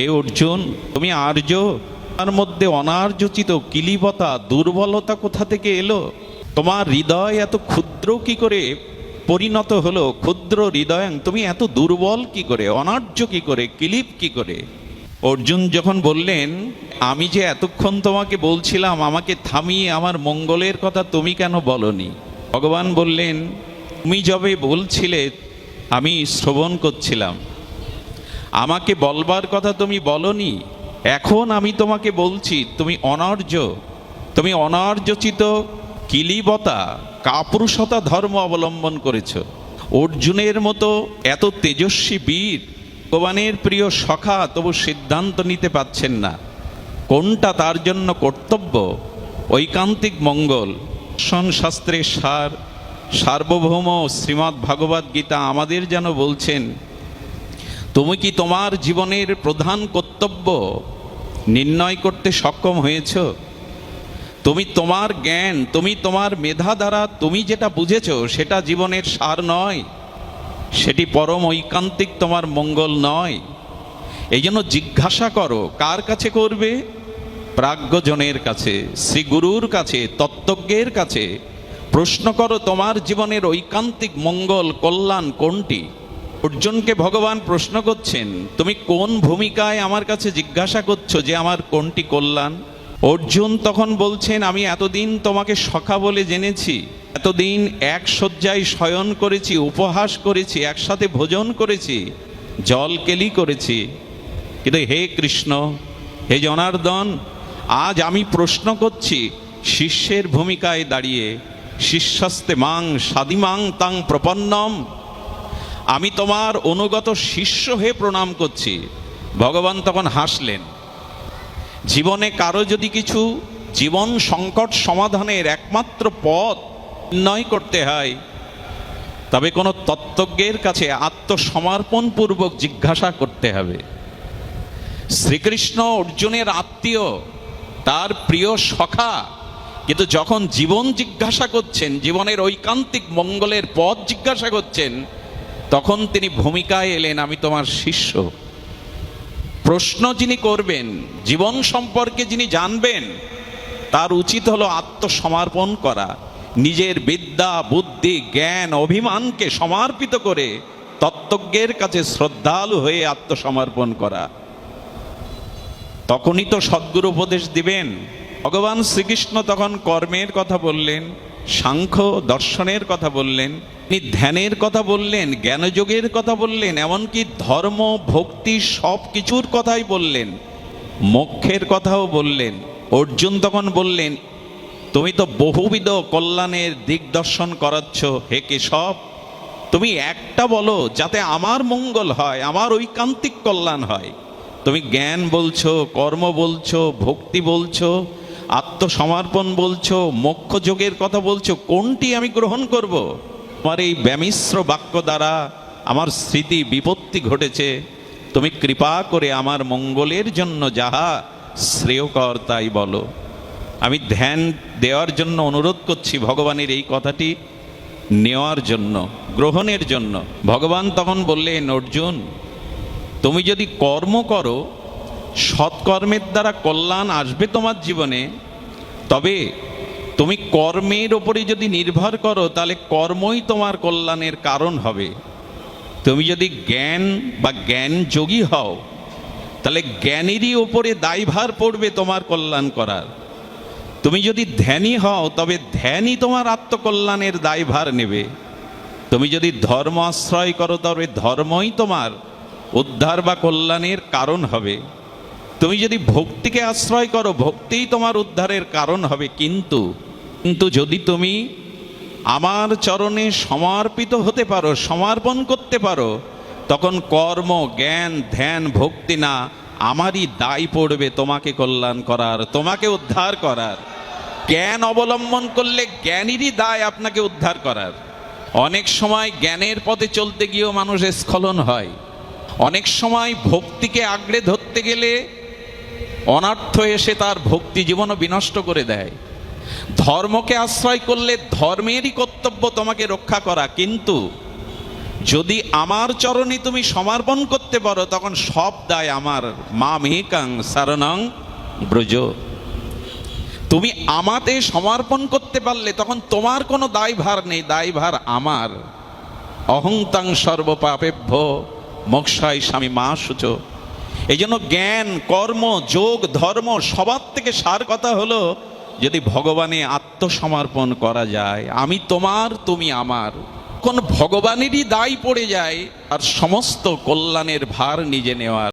হে অর্জুন, তুমি আর্য, তার মধ্যে অনার্যচিত কিলিবতা দুর্বলতা কোথা থেকে এলো? তোমার হৃদয় এত ক্ষুদ্র কি করে পরিণত হলো? ক্ষুদ্র হৃদয়, তুমি এত দুর্বল কি করে, অনার্য কি করে, কিলিপ কি করে? অর্জুন যখন বললেন, আমি যে এতক্ষণ তোমাকে বলছিলাম আমাকে থামিয়ে আমার মঙ্গলের কথা তুমি কেন বলনি? ভগবান বললেন, তুমি যবে বলছিলে আমি শ্রবণ করছিলাম, আমাকে বলবার কথা তুমি বলনি। এখন আমি তোমাকে বলছি, তুমি অনার্য, তুমি অনার্যচিত কিলিবতা কাপুরুষতা ধর্ম অবলম্বন করেছ। অর্জুনের মতো এত তেজস্বী বীর, ভগবানের প্রিয় সখা, তবু সিদ্ধান্ত নিতে পারছেন না কোনটা তার জন্য কর্তব্য। ঐকান্তিক মঙ্গল শাস্ত্রের সার সার্বভৌম শ্রীমদ্ ভাগবত গীতা আমাদের যেন বলছেন, তুমি কি তোমার জীবনের প্রধান কর্তব্য নির্ণয় করতে সক্ষম হয়েছ? তুমি তোমার জ্ঞান, তুমি তোমার মেধা দ্বারা তুমি যেটা বুঝেছ সেটা জীবনের সার নয়, সেটি পরম ঐকান্তিক তোমার মঙ্গল নয়। এই জন্য জিজ্ঞাসা করো, কার কাছে করবে? প্রাজ্ঞজনের কাছে, শ্রী গুরুর কাছে, তত্ত্বজ্ঞের কাছে প্রশ্ন করো, তোমার জীবনের ঐকান্তিক মঙ্গল কল্যাণ কোনটি? অর্জুনকে ভগবান প্রশ্ন করছেন, তুমি কোন ভূমিকায় আমার কাছে জিজ্ঞাসা করছো যে আমার কোনটি কল্যাণ? অর্জুন তখন বলছেন, আমি এতদিন তোমাকে সখা বলে জেনেছি, এতদিন এক শয্যায় শয়ন করেছি, উপহাস করেছি, একসাথে ভোজন করেছি, জল কেলি করেছি, কিন্তু হে কৃষ্ণ, হে জনার্দন, আজ আমি প্রশ্ন করছি শিষ্যের ভূমিকায় দাঁড়িয়ে, শিষ্যস্তে মাং সাদিমাং তাং প্রপন্নম, আমি তোমার অনুগত শিষ্য হয়ে প্রণাম করছি। ভগবান তখন হাসলেন। জীবনে কারো যদি কিছু জীবন সংকট সমাধানের একমাত্র পথ নির্ণয় করতে হয়, তবে কোনো তত্ত্বজ্ঞের কাছে আত্মসমর্পণ পূর্বক জিজ্ঞাসা করতে হবে। শ্রীকৃষ্ণ অর্জুনের আত্মীয়, তার প্রিয় সখা, কিন্তু যখন জীবন জিজ্ঞাসা করছেন, জীবনের ঐকান্তিক মঙ্গলের পথ জিজ্ঞাসা করছেন, তখন তিনি ভূমিকায় এলেন, আমি তোমার শিষ্য। প্রশ্ন যিনি করবেন, জীবন সম্পর্কে যিনি জানবেন, তার উচিত হলো আত্মসমর্পণ করা, নিজের বিদ্যা বুদ্ধি জ্ঞান অভিমানকে সমর্পিত করে তত্ত্বজ্ঞের কাছে শ্রদ্ধালু হয়ে আত্মসমর্পণ করা। তখনই তো সদ্গুরু উপদেশ দিবেন। ভগবান শ্রীকৃষ্ণ তখন কর্মের কথা বললেন, সাংখ্য দর্শনের কথা বললেন, তিনি ধ্যানের কথা বললেন, জ্ঞানযোগের কথা বললেন, এমনকি ধর্ম ভক্তি সব কিছুর কথাই বললেন, মোক্ষের কথাও বললেন। অর্জুন তখন বললেন, তুমি তো বহুবিধ কল্যাণের দিগদর্শন করাচ্ছ, হে কেশব, তুমি একটা বলো যাতে আমার মঙ্গল হয়, আমার ঐকান্তিক কল্যাণ হয়। তুমি জ্ঞান বলছো, কর্ম বলছো, ভক্তি বলছো, আত্মসমর্পণ বলছো, মোক্ষ যোগের কথা বলছো, কোনটি আমি গ্রহণ করব? তোমার এই ব্যামিশ্র বাক্য দ্বারা আমার স্মৃতি বিপত্তি ঘটেছে, তুমি কৃপা করে আমার মঙ্গলের জন্য যাহা শ্রেয়কর তাই বলো। আমি ধ্যান দেওয়ার জন্য অনুরোধ করছি, ভগবানের এই কথাটি নেওয়ার জন্য, গ্রহণের জন্য। ভগবান তখন বললেন, অর্জুন, তুমি যদি কর্ম করো, সৎকর্মের দ্বারা কল্যাণ আসবে তোমার জীবনে, তবে তুমি কর্মের ওপরে যদি নির্ভর করো, তাহলে কর্মই তোমার কল্যাণের কারণ হবে। তুমি যদি জ্ঞান বা জ্ঞান যোগী হও, তাহলে জ্ঞানেরই ওপরে দায়ভার পড়বে তোমার কল্যাণ করার। তুমি যদি ধ্যানী হও, তবে ধ্যানই তোমার আত্মকল্যাণের দায়ভার নেবে। তুমি যদি ধর্ম আশ্রয় করো, তবে ধর্মই তোমার উদ্ধার বা কল্যাণের কারণ হবে। তুমি যদি ভক্তিকে আশ্রয় করো, ভক্তিই তোমার উদ্ধারের কারণ হবে। কিন্তু যদি তুমি আমার চরণে সমর্পিত হতে পারো, সমর্পণ করতে পারো, তখন কর্ম জ্ঞান ধ্যান ভক্তি না, আমারই দায় পড়বে তোমাকে কল্যাণ করার, তোমাকে উদ্ধার করার। জ্ঞান অবলম্বন করলে জ্ঞানেরই দায় আপনাকে উদ্ধার করার। অনেক সময় জ্ঞানের পথে চলতে গিয়েও মানুষের স্খলন হয়। অনেক সময় ভক্তিকে আঁকড়ে ধরতে গেলে অনর্থ এসে তার ভক্তি জীবনও বিনষ্ট করে দেয়। ধর্মকে আশ্রয় করলে ধর্মেরই কর্তব্য তোমাকে রক্ষা করা, কিন্তু যদি আমার চরণে তুমি সমর্পণ করতে পারো তখন সব দায় আমার। মা মেকাং শরণং ব্রজ। তুমি আমাতে সমর্পণ করতে পারলে তখন তোমার কোনো দায়ভার নেই, দায়ভার আমার। অহংতাং সর্বপাপেভ্য মোক্ষায় স্বামী মা শুচ। এই জন্য জ্ঞান, কর্ম, যোগ, ধর্ম সবার থেকে সার কথা হলো যদি ভগবানে আত্মসমর্পণ করা যায়, আমি তোমার তুমি আমার, কোন ভগবানেরই দায় পড়ে যায় আর সমস্ত কল্যাণের ভার নিজে নেওয়ার।